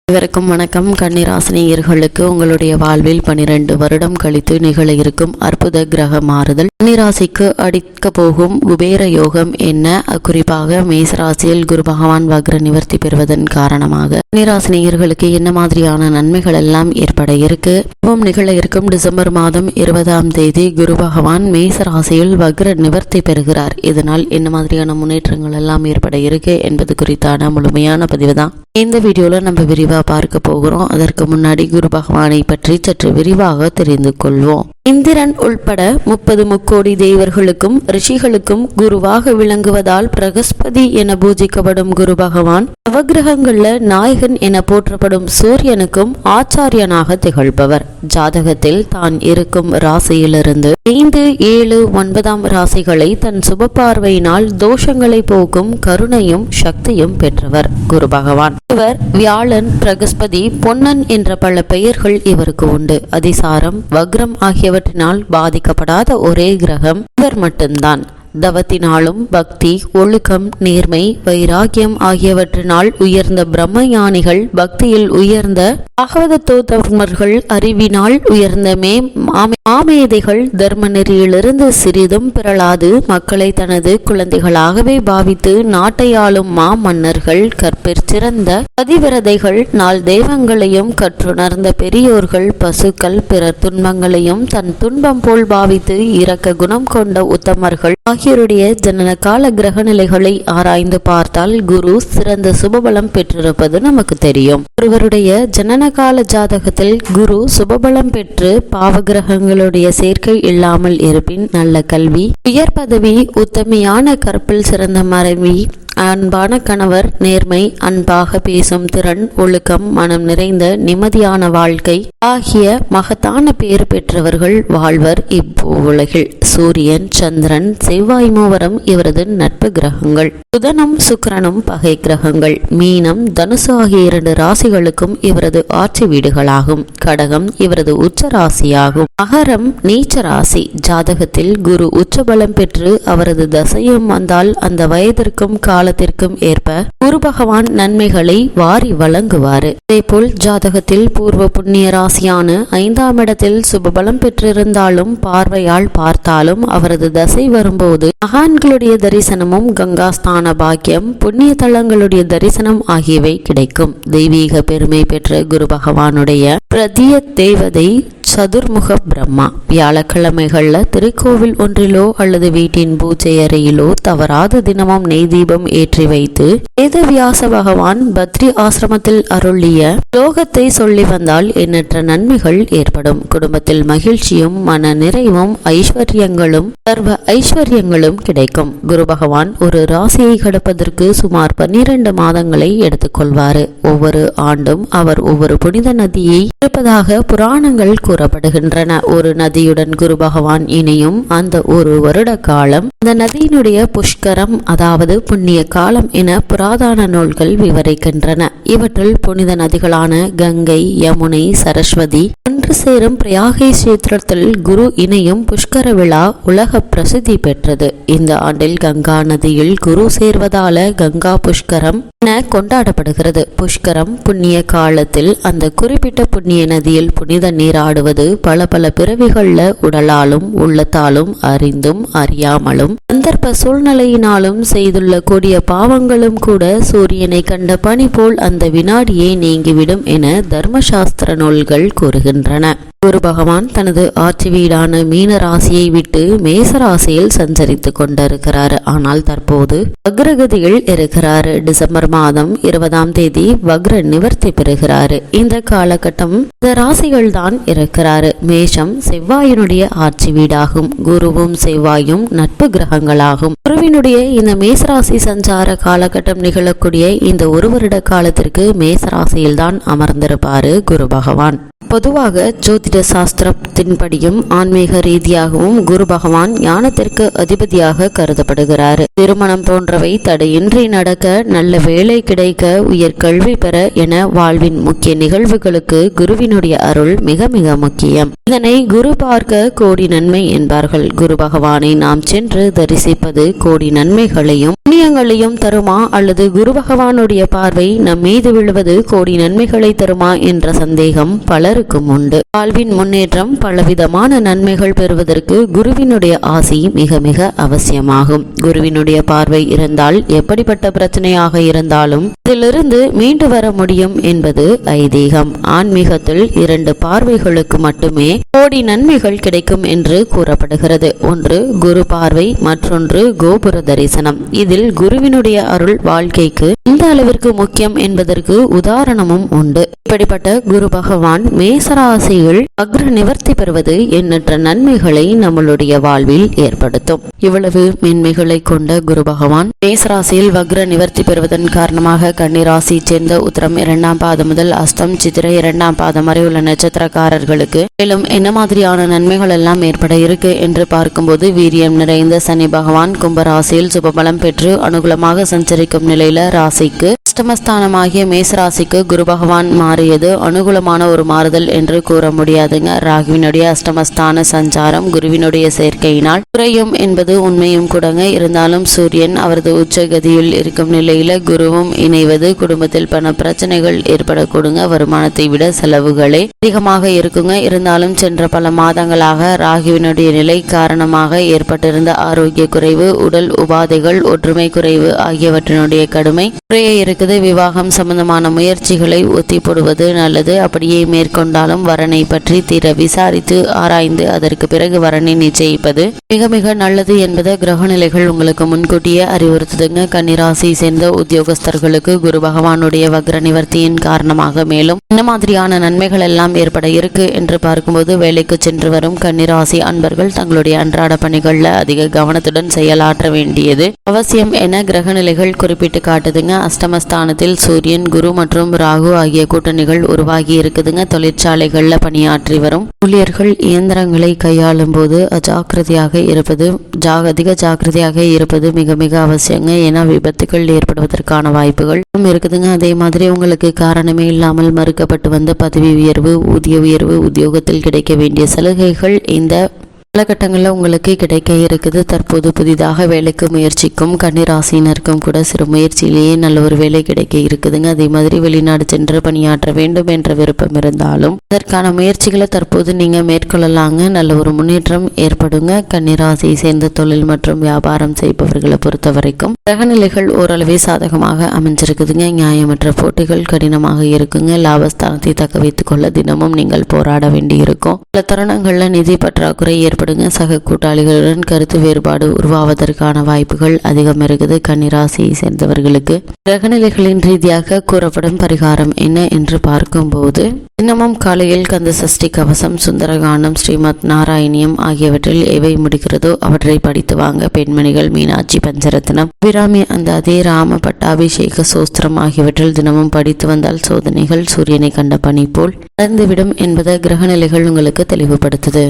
அனைவருக்கும் வணக்கம். கன்னிராசினியர்களுக்கு உங்களுடைய வாழ்வில் 12 வருடம் கழித்து நிகழ இருக்கும் அற்புத கிரக மாறுதல். கன்னிராசிக்கு அடிக்க போகும் குபேர யோகம் என்ன? குறிப்பாக மேசராசியில் குரு பகவான் வக்ர நிவர்த்தி பெறுவதன் காரணமாக கன்னிராசினியர்களுக்கு என்ன மாதிரியான நன்மைகள் எல்லாம் ஏற்பட இருக்கு? நிகழ இருக்கும் டிசம்பர் மாதம் 20ஆம் தேதி குரு பகவான் மேசராசியில் வக்ர நிவர்த்தி பெறுகிறார். இதனால் என்ன மாதிரியான முன்னேற்றங்கள் எல்லாம் ஏற்பட இருக்கு என்பது குறித்தான முழுமையான பதிவு தான் இந்த வீடியோல நம்ம விரிவா பார்க்க போகிறோம். அதற்கு முன்னாடி குரு பகவானை பற்றி சற்று விரிவாக தெரிந்து கொள்வோம். இந்திரன் உள்பட 30 முக்கோடி தேவர்களுக்கும் ரிஷிகளுக்கும் குருவாக விளங்குவதால் பிரகஸ்பதி என பூஜிக்கப்படும் குரு பகவான் நவகிரகங்கள்ல நாயகன் என போற்றப்படும் சூரியனுக்கும் ஆச்சாரியனாக திகழ்பவர். ஜாதகத்தில் தான் இருக்கும் ராசியிலிருந்து 5, 7, 9ஆம் ராசிகளை தன் சுப பார்வையினால் தோஷங்களை போக்கும் கருணையும் சக்தியும் பெற்றவர் குரு பகவான். இவர் வியாழன், பிரகஸ்பதி, பொன்னன் என்ற பல பெயர்கள் இவருக்கு உண்டு. அதிசாரம், வக்ரம் ஆகியவற்றினால் பாதிக்கப்படாத ஒரே கிரகம் இவர் மட்டும்தான். தவத்தினாலும் பக்தி, ஒழுக்கம், நேர்மை, வைராகியம் ஆகியவற்றினால் உயர்ந்த பிரம்மஞானிகள், பக்தியில் உயர்ந்த பாகவதோத்தமர்கள், அறிவினால் உயர்ந்த மாமேதைகள் தர்ம நெறியிலிருந்து சிறிதும் பிறளாது மக்களை தனது குழந்தைகளாகவே பாவித்து நாட்டை ஆளும் மன்னர்கள், கற்பிற்சிறந்த பதிவிரதைகள், நாள் தெய்வங்களையும் கற்றுணர்ந்த பெரியோர்கள், பசுக்கள் பிறர் துன்பங்களையும் தன் துன்பம் போல் பாவித்து இரக்க குணம் கொண்ட உத்தமர்கள் ஆகியோருடைய ஜனன கால கிரக நிலைகளை ஆராய்ந்து பார்த்தால் குரு சிறந்த சுபபலம் பெற்றிருப்பது நமக்கு தெரியும். ஒருவருடைய ஜனன கால ஜாதகத்தில் குரு சுபபலம் பெற்று பாவகிரகங்களுடைய சேர்க்கை இல்லாமல் இருப்பின் நல்ல கல்வி, உயர் பதவி, உத்தமையான கற்பில் சிறந்த மனைவி, அன்பான கணவர், நேர்மை, அன்பாக பேசும் திறன், ஒழுக்கம், மனம் நிறைந்த நிம்மதியான வாழ்க்கை ஆகிய மகத்தான பேர் பெற்றவர்கள் வாழ்வர் இவ்வுலகில். சூரியன், சந்திரன், செவ்வாய் மூவரும் இவரது நட்பு கிரகங்கள். புதனும் சுக்கிரனும் பகை கிரகங்கள். மீனம், தனுசு ஆகிய 2 ராசிகளுக்கும் இவரது ஆட்சி வீடுகளாகும். கடகம் இவரது உச்ச ராசியாகும். மகரம் நீச்ச ராசி. ஜாதகத்தில் குரு உச்சபலம் பெற்று அவரது தசையும் வந்தால் அந்த வயதிற்கும் காலத்திற்கும் ஏற்ப குரு பகவான் நன்மைகளை வாரி வழங்குவார். இதேபோல் ஜாதகத்தில் பூர்வ புண்ணிய ராசியான 5ஆம் இடத்தில் சுபபலம் பெற்றிருந்தாலும் பார்வையால் பார்த்தாலும் அவரது தசை வரும்போது மகான்களுடைய தரிசனமும், கங்காஸ்தான பாக்கியம், புண்ணிய தலங்களுடைய தரிசனம் ஆகியவை கிடைக்கும். தெய்வீக பெருமை பெற்ற குரு பகவானுடைய பிரதிய தேவதை சதுர்முக பிரம்மா. வியாழக்கிழமைகள்ல திருக்கோவில் ஒன்றிலோ அல்லது வீட்டின் பூஜை அறையிலோ தவறாத தினமும் நெய் தீபம் ஏற்றி வைத்து வேதவியாச பகவான் பத்ரி ஆசிரமத்தில் அருளிய ஸ்லோகத்தை சொல்லி வந்தால் எண்ணற்ற நன்மைகள் ஏற்படும். குடும்பத்தில் மகிழ்ச்சியும் மன நிறைவும் ஐஸ்வர்யங்களும் சர்வ ஐஸ்வர்யங்களும் கிடைக்கும். குரு பகவான் ஒரு ராசியை கடப்பதற்கு சுமார் 12 மாதங்களை எடுத்துக்கொள்வார். ஒவ்வொரு ஆண்டும் அவர் ஒவ்வொரு புனித நதியை இருப்பதாக புராணங்கள் கூறப்படுகின்றன. ஒரு நதியுடன் குரு பகவான் இணையும் அந்த ஒரு வருட காலம் அந்த நதியினுடைய புஷ்கரம், அதாவது புண்ணிய காலம் என புராதன நூல்கள் விவரிக்கின்றன. இவற்றில் புனித நதிகளான கங்கை, யமுனை, சரஸ்வதி ஒன்று சேரும் பிரயாகை கஷேத்திரத்தில் குரு இணையும் புஷ்கர விழா உலக பிரசித்தி பெற்றது. இந்த ஆண்டில் கங்கா நதியில் குரு சேர்வதால கங்கா புஷ்கரம் என கொண்டாடப்படுகிறது. புஷ்கரம் புண்ணிய காலத்தில் அந்த குறிப்பிட்ட புண்ணிய நதியில் புனித நீராடுவது பல பிறவிகள்ல உடலாலும் உள்ளத்தாலும் அறிந்தும் அறியாமலும் சந்தர்ப்ப சூழ்நிலையினாலும் செய்துள்ள கொடிய பாவங்களும் கூட சூரியனை கண்ட பனி போல் அந்த வினாடியே நீங்கிவிடும் என தர்மசாஸ்திர நூல்கள் கூறுகின்றன. குரு பகவான் தனது ஆட்சி வீடான மீன ராசியை விட்டு மேச ராசியில் சஞ்சரித்துக் கொண்டிருக்கிறார். ஆனால் தற்போது வக்ரகதியில் இருக்கிறார். டிசம்பர் மாதம் 20ஆம் தேதி வக்ர நிவர்த்தி பெறுகிறார். இந்த காலகட்டம் இந்த ராசிகள் தான் இருக்கிறார். மேஷம் செவ்வாயினுடைய ஆட்சி வீடாகும். குருவும் செவ்வாயும் நட்பு கிரகங்களாகும். குருவினுடைய இந்த மேசராசி சஞ்சார காலகட்டம் நிகழக்கூடிய இந்த ஒரு வருட காலத்திற்கு மேசராசியில் தான் அமர்ந்திருப்பாரு குரு பகவான். பொதுவாக ஜோதிட சாஸ்திரத்தின்படியும் ஆன்மீக ரீதியாகவும் குரு பகவான் ஞானத்திற்கு அதிபதியாக கருதப்படுகிறார். திருமணம் போன்றவை தடையின்றி நடக்க, நல்ல வேலை கிடைக்க, உயர் கல்வி பெற என வாழ்வின் முக்கிய நிகழ்வுகளுக்கு குருவினுடைய அருள் மிக மிக முக்கியம். இதனை குரு பார்க்க கோடி நன்மை என்பார்கள். குரு பகவானை நாம் சென்று தரிசிப்பது கோடி நன்மைகளையும் புண்ணியங்களையும் தருமா, அல்லது குரு பகவானுடைய பார்வை நம் மீது விழுவது கோடி நன்மைகளை தருமா என்ற சந்தேகம் பலருக்கும் உண்டு. வாழ்வின் முன்னேற்றம், பலவிதமான நன்மைகள் பெறுவதற்கு குருவினுடைய ஆசி மிக மிக அவசியமாகும். குருவினுடைய பார்வை இருந்தால் எப்படிப்பட்ட பிரச்சனையாக இருந்தாலும் இதிலிருந்து மீண்டு வர முடியும் என்பது ஐதீகம். ஆன்மீகத்தில் 2 பார்வைகளுக்கு மட்டுமே கோடி நன்மைகள் கிடைக்கும் என்று கூறப்படுகிறது. ஒன்று குரு பார்வை, மற்றொன்று கோபுர தரிசனம். இதில் குருவினுடைய அருள் வாழ்க்கைக்கு இந்த அளவிற்கு முக்கியம் என்பதற்கு உதாரணமும் உண்டு. இப்படிப்பட்ட குரு பகவான் மேசராசியில் வக்ர நிவர்த்தி பெறுவது எண்ணற்ற நன்மைகளை நம்மளுடைய வாழ்வில் ஏற்படுத்தும். இவ்வளவு மேன்மைகளை கொண்ட குரு பகவான் மேசராசியில் வக்ர நிவர்த்தி பெறுவதன் காரணமாக கன்னிராசி சேர்ந்த உத்திரம் 2ஆம் பாதம் முதல் அஸ்தம் சித்திரை 2ஆம் பாதம் வரை உள்ள நட்சத்திரக்காரர்களுக்கு மேலும் என்ன மாதிரியான நன்மைகள் எல்லாம் ஏற்பட இருக்கு என்று பார்க்கும்போது, வீரியம் நிறைந்த சனி பகவான் கும்பராசியில் சுபபலம் பெற்று அனுகூலமாக சஞ்சரிக்கும் நிலையில ராசிக்கு அஷ்டமஸ்தானமாகிய மேசராசிக்கு குரு பகவான் மாறியது அனுகூலமான ஒரு மாறுதல் என்று கூற முடியாதுங்க. ராகுவினுடைய அஷ்டமஸ்தான சஞ்சாரம் குருவினுடைய சேர்க்கையினால் குறையும் என்பது உண்மையும் கூடங்க. இருந்தாலும் சூரியன் அவரது உச்சகதியில் இருக்கும் நிலையில குருவும் இணைவது குடும்பத்தில் பண பிரச்சனைகள் ஏற்படக்கூடுங்க. வருமானத்தை விட செலவுகளே அதிகமாக இருக்குங்க. இருந்தாலும் சென்ற பல மாதங்களாக ராகுவினுடைய நிலை காரணமாக ஏற்பட்டிருந்த ஆரோக்கிய குறைவு, உடல் உபாதைகள், ஒற்றுமை குறைவு ஆகியவற்றினுடைய கடுமை குறைய இருக்குது. விவாகம் சம்பந்தமான முயற்சிகளை ஒத்தி போடுவது நல்லது. அப்படியே மேற்கொண்டாலும் வரனை பற்றி தீர விசாரித்து ஆராய்ந்து அதற்கு பிறகு வரனை நிச்சயிப்பது மிக மிக நல்லது என்பது கிரகநிலைகள் உங்களுக்கு முன்கூட்டியே அறிவுறுத்துதுங்க. கன்னிராசி சேர்ந்த உத்தியோகஸ்தர்களுக்கு குரு பகவானுடைய வக்ர நிவர்த்தியின் காரணமாக மேலும் என்ன மாதிரியான நன்மைகள் எல்லாம் ஏற்பட இருக்கு என்று பார்க்கும்போது, வேலைக்கு சென்று வரும் கன்னிராசி அன்பர்கள் தங்களுடைய அன்றாட பணிகள்ல அதிக கவனத்துடன் செயலாற்ற வேண்டியது அவசியம் என கிரகநிலைகள் குறிப்பிட்டு காட்டுதுங்க. அஷ்டமஸ்தானத்தில் சூரியன், குரு மற்றும் ராகு ஆகிய கூட்டணிகள் உருவாகி இருக்குதுங்க. தொழிற்சாலைகள்ல பணியாற்றி வரும் ஊழியர்கள் இயந்திரங்களை கையாளும் போது அதிக ஜாக்கிரதையாக இருப்பது மிக மிக அவசியங்க. ஏன்னா விபத்துகள் ஏற்படுவதற்கான வாய்ப்புகள் இருக்குதுங்க. அதே மாதிரி உங்களுக்கு காரணமே இல்லாமல் மறுக்கப்பட்டு வந்த பதவி உயர்வு, ஊதிய உயர்வு, உத்தியோகத்தில் கிடைக்க வேண்டிய சலுகைகள் இந்த காலகட்டங்களில் உங்களுக்கு கிடைக்க இருக்குது. தற்போது புதிதாக வேலைக்கு முயற்சிக்கும் கன்னிராசினருக்கும் கூட சிறு முயற்சியிலேயே நல்ல ஒரு வேலை கிடைக்க இருக்குதுங்க. அதே மாதிரி வெளிநாடு சென்று பணியாற்ற வேண்டும் என்ற விருப்பம் இருந்தாலும் அதற்கான முயற்சிகளை தற்போது நீங்க மேற்கொள்ளலாங்க. நல்ல ஒரு முன்னேற்றம் ஏற்படுங்க. கன்னிராசியை சேர்ந்த தொழில் மற்றும் வியாபாரம் செய்பவர்களை பொறுத்த வரைக்கும் கிரகநிலைகள் ஓரளவே சாதகமாக அமைஞ்சிருக்குதுங்க. நியாயமற்ற போட்டிகள் கடினமாக இருக்குங்க. லாபஸ்தானத்தை தக்க வைத்துக் கொள்ள தினமும் நீங்கள் போராட வேண்டி இருக்கும். பல தருணங்கள்ல நிதி பற்றாக்குறை ஏற்படுங்க. சக கூட்டாளிகளுடன் கருத்து வேறுபாடு உருவாவதற்கான வாய்ப்புகள் அதிகம் இருக்குது. கன்னிராசியை சேர்ந்தவர்களுக்கு கிரகநிலைகளின் ரீதியாக கூறப்படும் பரிகாரம் என்ன என்று பார்க்கும்போது, தினமும் காலையில் கந்த சஷ்டி கவசம், சுந்தரகாண்டம், ஸ்ரீமத் நாராயணியம் ஆகியவற்றில் எவை முடிக்கிறதோ அவற்றை படித்து வாங்க. பெண்மணிகள் மீனாட்சி பஞ்சரத்னம், பிராமி அந்த அதே ராம பட்டாபிஷேக சோஸ்திரம் ஆகியவற்றில் தினமும் படித்து வந்தால் சோதனைகள் சூரியனை கண்ட பனி போல் நடந்துவிடும் என்பதை கிரகநிலைகள் உங்களுக்கு தெளிவுபடுத்துது.